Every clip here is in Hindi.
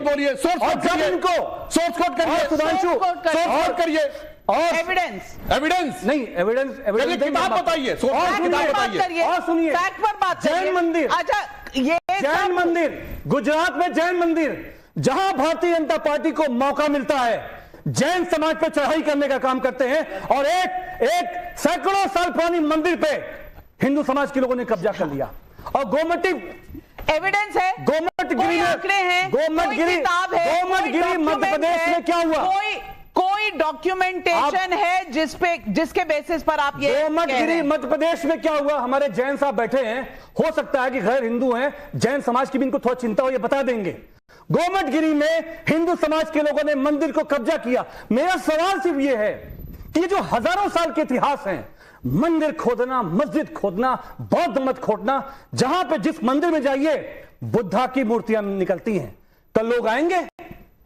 बोलिए, सोर्स कोड करिए, इनको सोर्स कोड करिए, सुधांशु सोर्स कोड करिए और एविडेंस नहीं, एविडेंस किताब बताइए, किताब बताइए और सुनिए, फैक्ट पर बात, जैन मंदिर, अच्छा ये जैन मंदिर, गुजरात में जैन मंदिर, जहां भारतीय जनता पार्टी को मौका मिलता है जैन समाज पर चढ़ाई करने का काम करते हैं, और एक सैकड़ों साल पुरानी मंदिर पे हिंदू समाज के लोगों ने कब्जा कर लिया। और गोमती एविडेंस है, गोमतगिरी आंकड़े हैं, गोमतगिरी मध्य प्रदेश में क्या हुआ, कोई डॉक्यूमेंटेशन है जिसके बेसिस पर आप ये गोमतगिरी मध्य प्रदेश में क्या हुआ? हमारे जैन साहब बैठे हैं, हो सकता है कि गैर हिंदू हैं, जैन समाज की भी इनको थोड़ा चिंता हो, ये बता देंगे। गोमतगिरी में हिंदू समाज के लोगों ने मंदिर को कब्जा किया। मेरा सवाल सिर्फ ये है कि जो हजारों साल के इतिहास हैं, मंदिर खोदना, मस्जिद खोदना, बौद्ध मत खोदना, जहां पे जिस मंदिर में जाइए बुद्धा की मूर्तियां निकलती हैं, कल लोग आएंगे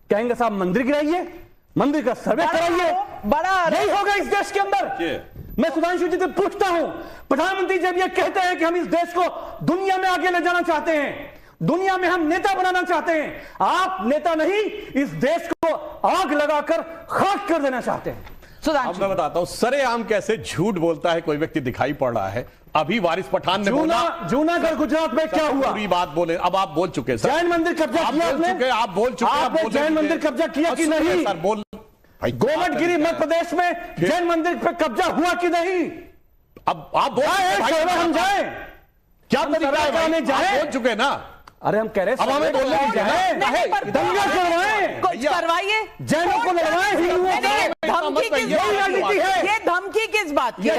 कहेंगे साहब मंदिर गिराइए, मंदिर का सर्वे कराइए, यही होगा इस देश के अंदर। मैं सुधांशु जी से पूछता हूं, प्रधानमंत्री जब ये कहते हैं कि हम इस देश को दुनिया में आगे ले जाना चाहते हैं, दुनिया में हम नेता बनाना चाहते हैं, आप नेता नहीं, इस देश को आग लगाकर खाक कर देना चाहते हैं। अब मैं बताता हूं सरेआम कैसे झूठ बोलता है कोई व्यक्ति दिखाई पड़ रहा है। अभी वारिस पठान ने बोला, जूनागढ़ गुजरात में क्या हुआ, पूरी बात बोले, अब आप बोल चुके सर, जैन मंदिर कब्जा किया आपने, आप बोल चुके, आपने जैन मंदिर कब्जा किया कि नहीं सर? बोल, गोमतगिरी मध्य प्रदेश में जैन मंदिर पे कब्जा हुआ कि नहीं? अब आप बोल, हम जाए, क्या तरीका है? जाए, बोल चुके ना, अरे हम कह रहे अब हमें बोलने की दंगा करवाएं, कुछ करवाइए, जैनों को लड़वाएं, ये धमकी किस बात की है?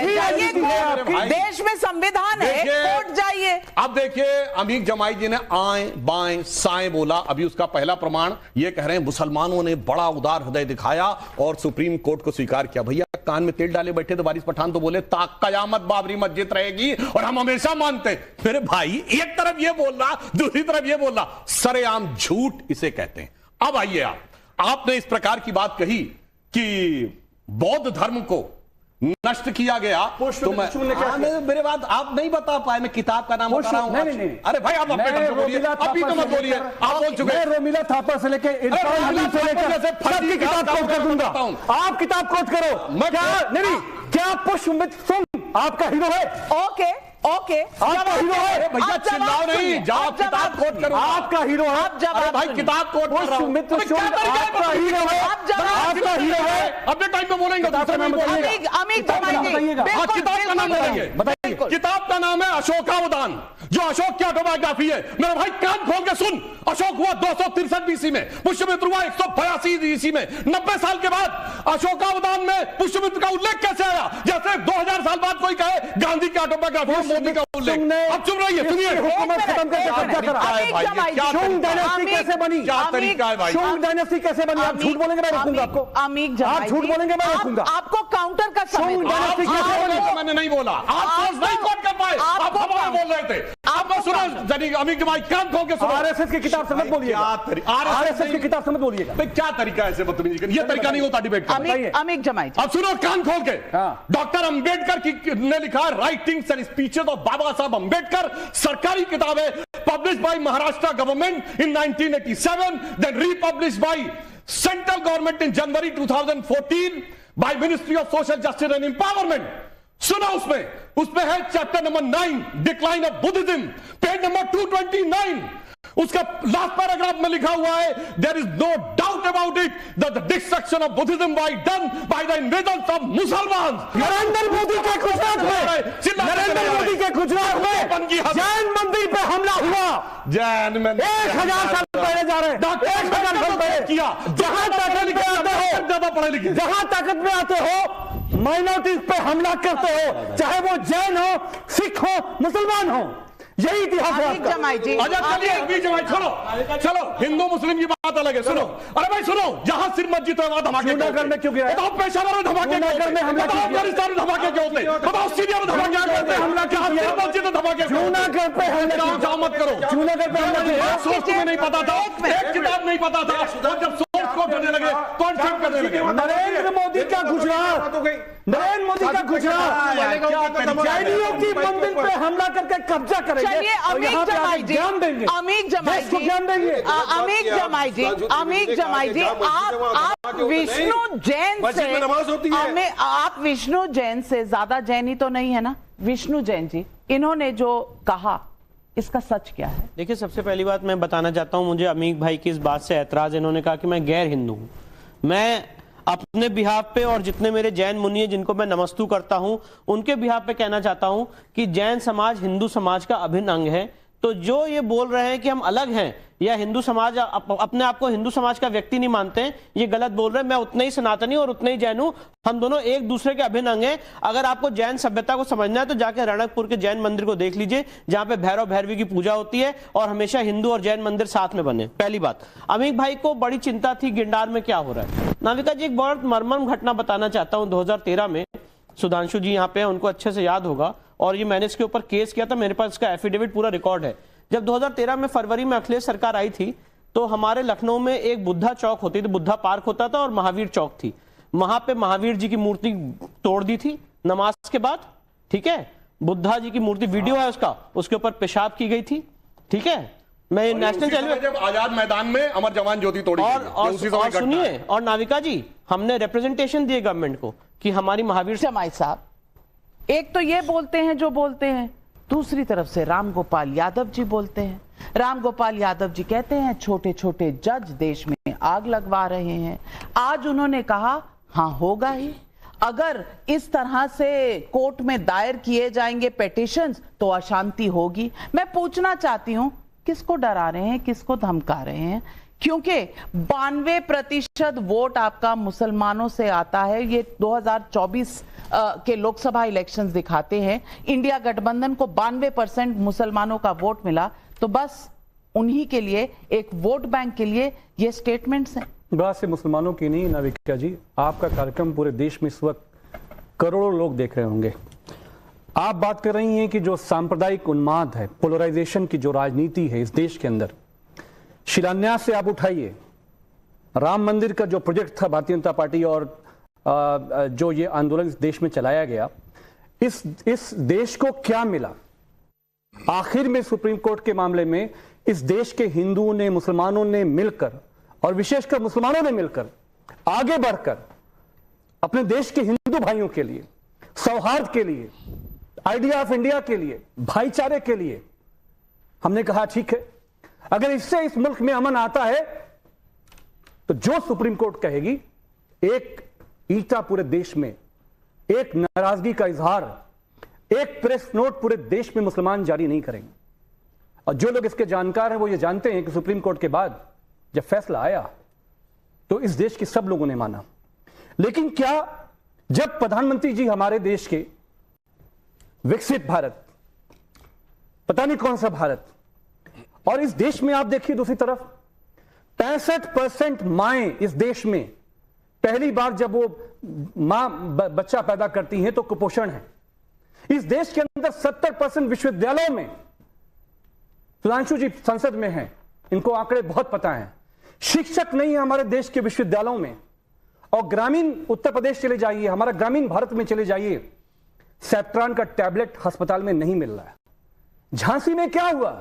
देश में संविधान है, कोर्ट जाइए। अब देखिए अमीक जमाई जी ने आए बाएं साएं बोला, अभी उसका पहला प्रमाण ये कह रहे हैं मुसलमानों ने बड़ा उदार हृदय दिखाया और सुप्रीम कोर्ट को स्वीकार किया। भैया कान में तेल डाले बैठे थे वारिस पठान, तो बोले कयामत बाबरी मस्जिद रहेगी और हम हमेशा मानते। मेरे भाई एक तरफ ये बोल रहा, दूसरी तरफ ये बोल रहा, सरेआम झूठ इसे कहते हैं। अब आइए आपने इस प्रकार की बात कही कि बौद्ध धर्म को नष्ट किया गया, तो मेरे बात आप नहीं बता पाए, मैं किताब का नाम बता रहा हूं। अरे भाई आप अपने ढंग से बोलिए, अभी तो मत बोलिए, आप बोल चुके हैं। रोमिला थापर से लेके सबकी किताब कोट कर दूंगा, आप किताब कोट करो। मैं क्या पुष्पमित्र सिंह आपका हीरो है? ओके आपका हीरो है भैया, चिल्लाओ नहीं, जाओ किताब कोट करो, आपका हीरो है। अरे भाई किताब कोट कर रहा हूं, पुष्पमित्र सिंह आपका हीरो है, आपका हीरो है। अपने टाइम पे बोलेंगे, किताब का नाम बताइएगा, किताब का नाम बताइए। किताब का नाम है अशोकावदान, जो अशोक की ऑटोबायोग्राफी है। मेरा भाई कान खोल के सुन, अशोक हुआ 263 बीसी में, पुष्यमित्र हुआ 182 बीसी में। 90 साल के बाद अशोकावदान में पुष्यमित्र का उल्लेख कैसे आया? जैसे 2000 साल बाद कोई कहे गांधी की ऑटोबायोग्राफी, मोदी का उल्लेख। अब चुप रहिए, सुनिए, हुकूमत खत्म करके कब्जा करा। शुंग डायनेस्टी कैसे बनी? क्या तरीका है भाई? शुंग डायनेस्टी कैसे बनी? आप झूठ बोलेंगे मैं रोकूंगा आपको, आप झूठ बोलेंगे मैं रोकूंगा आपको। काउंटर का समय, शुंग डायनेस्टी कैसे बनी? मैंने नहीं बोला, आप सोच नहीं कोट कर पाए, आप हवा में बोल रहे थे। आप सुनो अमीक जमाई, कान खोल के सुनो। आरएसएस की किताब से मत बोलिएगा, आरएसएस की किताब से मत बोलिएगा। क्या तरीका है ऐसे बदतमीजी करने? ये तरीका नहीं होता डिबेट का। अमीक जमाई, अब सुनो कान खोल के। डॉक्टर अंबेडकर ने लिखा writings and speeches of Baba Saheb Ambedkar, सरकारी किताब है, published by Maharashtra government in 1987, then republished by central government in January 2014 by ministry of social justice and empowerment. सुना उसमें है chapter number 9 decline of Buddhism, page number 229। उसका लास्ट पैराग्राफ में लिखा हुआ है there is no doubt about it that the destruction of Buddhism was done by the invasions of मुसलमान। नरेंद्र मोदी के गुजरात में जैन मंदिर पे हमला हुआ, जैन मंदिर 1000 साल पहले जा रहे हैं, 1000 साल पहले किया। जहां ताकत में आते हो माइनॉरिटीज पे हमला करते हो, चाहे वो जैन हो, सिख हो, मुसलमान हो। यही इतिहास है आपका। चलो हिंदू मुस्लिम की बात अलग है, सुनो। अरे भाई सुनो, जहां सिर्फ मस्जिद है वहां धमाके जूनागढ़ में क्यों गिरा? बताओ पेशावर में धमाके क्यों होते? बताओ अफगानिस्तान में धमाके क्यों होते? बताओ सीरिया में धमाके क्यों होते? हमला जहां सिर्फ मस्जिद में धमाके। जूनागढ़ पे हमला मत करो, जूनागढ़ पे हमला सोच तुम्हें नहीं पता था, एक किताब नहीं पता था, और जब सोर्स कोड होने लगे कॉन्सेप्ट नरेंद्र मोदी का गुजरात, नरेंद्र मोदी का गुजरात जैनियों की मंदिर पे हमला करके कब्जा करेंगे। चलिए अमीक जमाई जी, अमीक जमाई जी, अमीक जमाई जी, अमीक जमाई जी, आप विष्णु जैन से, आप विष्णु जैन से ज्यादा जैनी तो नहीं है ना? विष्णु जैन जी, इन्होंने जो कहा इसका सच क्या है? देखिए, सबसे पहली बात मैं बताना चाहता हूं, मुझे अमीक भाई की इस बात से ऐतराज। इन्होंने कहा कि मैं गैर हिंदू हूं। मैं अपने बिहाफ पे और जितने मेरे जैन मुनि हैं जिनको मैं नमस्तु करता हूं, उनके बिहाफ पे कहना चाहता हूं कि जैन समाज हिंदू समाज का अभिन्न अंग है। तो जो ये बोल रहे हैं कि हम अलग हैं या हिंदू समाज अपने आप को हिंदू समाज का व्यक्ति नहीं मानते हैं, ये गलत बोल रहे हैं। मैं उतना ही सनातनी और उतना ही जैन हूं। हम दोनों एक दूसरे के अभिन्न अंग हैं। अगर आपको जैन सभ्यता को समझना है तो जाके रणकपुर के जैन मंदिर को देख लीजिए, जहां पे भैरव भैरवी की पूजा होती है और हमेशा हिंदू और जैन मंदिर साथ में बने। पहली बात। अमीक भाई को बड़ी चिंता थी गिरनार में क्या हो रहा है। नाविका जी, एक बहुत मर्मम घटना बताना चाहता हूं। 2013 में सुधांशु जी यहाँ पे हैं, उनको अच्छे से याद होगा, और ये मैंने इसके ऊपर केस किया था। मेरे पास इसका एफिडेविट पूरा रिकॉर्ड है। जब 2013 में फरवरी में अखिलेश सरकार आई थी तो हमारे लखनऊ में एक बुद्धा चौक होती थी, बुद्धा पार्क होता था और महावीर चौक थी। वहां पे महावीर जी की मूर्ति तोड़ दी थी नमाज के बाद, ठीक है। बुद्धा जी की मूर्ति, वीडियो है उसका, उसके ऊपर पेशाब की गई थी, ठीक है। मैं नेशनल चैनल जब आजाद मैदान में अमर जवान ज्योति तोड़ी और सुनिए, और नाविका जी, हमने रिप्रेजेंटेशन दिए गवर्नमेंट को कि हमारी महावीर जमाई साहब, एक तो ये बोलते हैं जो बोलते हैं, दूसरी तरफ से राम गोपाल यादव जी बोलते हैं। राम गोपाल यादव जी कहते हैं छोटे छोटे जज देश में आग लगवा रहे हैं। आज उन्होंने कहा हाँ होगा ही, अगर इस तरह से कोर्ट में दायर किए जाएंगे पिटीशंस तो अशांति होगी। मैं पूछना चाहती हूं, किसको डरा रहे हैं, किसको धमका रहे हैं? क्योंकि 92% वोट आपका मुसलमानों से आता है। ये 2024 के लोकसभा इलेक्शंस दिखाते हैं। इंडिया गठबंधन को 92% मुसलमानों का वोट मिला, तो बस उन्हीं के लिए, एक वोट बैंक के लिए ये स्टेटमेंट्स हैं। बात से मुसलमानों की नहीं नाविका जी, आपका कार्यक्रम पूरे देश में इस वक्त करोड़ों लोग देख रहे होंगे। आप बात कर रही हैं कि जो सांप्रदायिक उन्माद है, पोलराइजेशन की जो राजनीति है इस देश के अंदर, शिलान्यास से आप उठाइए, राम मंदिर का जो प्रोजेक्ट था भारतीय जनता पार्टी और जो ये आंदोलन इस देश में चलाया गया, इस देश को क्या मिला? आखिर में सुप्रीम कोर्ट के मामले में इस देश के हिंदुओं ने, मुसलमानों ने मिलकर, और विशेषकर मुसलमानों ने मिलकर आगे बढ़कर अपने देश के हिंदू भाइयों के लिए, सौहार्द के लिए, आइडिया ऑफ इंडिया के लिए, भाईचारे के लिए हमने कहा ठीक है, अगर इससे इस मुल्क में अमन आता है तो जो सुप्रीम कोर्ट कहेगी, एक ईटा पूरे देश में, एक नाराजगी का इजहार, एक प्रेस नोट पूरे देश में मुसलमान जारी नहीं करेंगे। और जो लोग इसके जानकार हैं वो ये जानते हैं कि सुप्रीम कोर्ट के बाद जब फैसला आया तो इस देश के सब लोगों ने माना। लेकिन क्या जब प्रधानमंत्री जी हमारे देश के विकसित भारत, पता नहीं कौन सा भारत, और इस देश में आप देखिए दूसरी तरफ 65% माएं इस देश में पहली बार जब वो मां बच्चा पैदा करती हैं तो कुपोषण है। इस देश के अंदर 70% विश्वविद्यालयों में, सुधांशु जी संसद में हैं, इनको आंकड़े बहुत पता हैं, शिक्षक नहीं है हमारे देश के विश्वविद्यालयों में। और ग्रामीण उत्तर प्रदेश चले जाइए, हमारा ग्रामीण भारत में चले जाइए, सेप्ट्रान का टैबलेट अस्पताल में नहीं मिल रहा है। झांसी में क्या हुआ?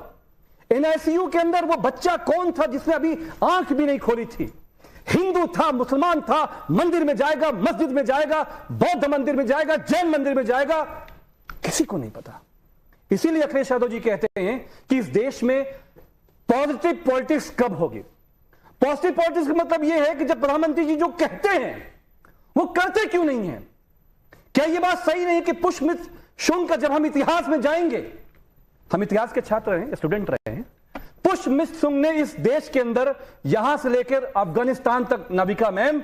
एनआईसीयू के अंदर वो बच्चा कौन था जिसने अभी आंख भी नहीं खोली थी? हिंदू था, मुसलमान था, मंदिर में जाएगा, मस्जिद में जाएगा, बौद्ध मंदिर में जाएगा, जैन मंदिर में जाएगा, किसी को नहीं पता। इसीलिए अखिलेश यादव जी कहते हैं कि इस देश में पॉजिटिव पॉलिटिक्स कब होगी। पॉजिटिव पॉलिटिक्स का मतलब यह है कि जब प्रधानमंत्री जी जो कहते हैं वो करते क्यों नहीं है? क्या यह बात सही नहीं कि पुष्पमित्र शुंग का, जब हम इतिहास में जाएंगे, हम इतिहास के छात्र हैं, स्टूडेंट रहे हैं, पुष्पमित्र शुंग ने इस देश के अंदर यहां से लेकर अफगानिस्तान तक, नाविका मैम,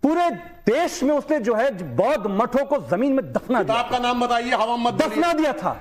पूरे देश में उसने जो है बौद्ध मठों को जमीन में दफना दिया। आपका नाम बताइए, हवा मत दफना दिया था।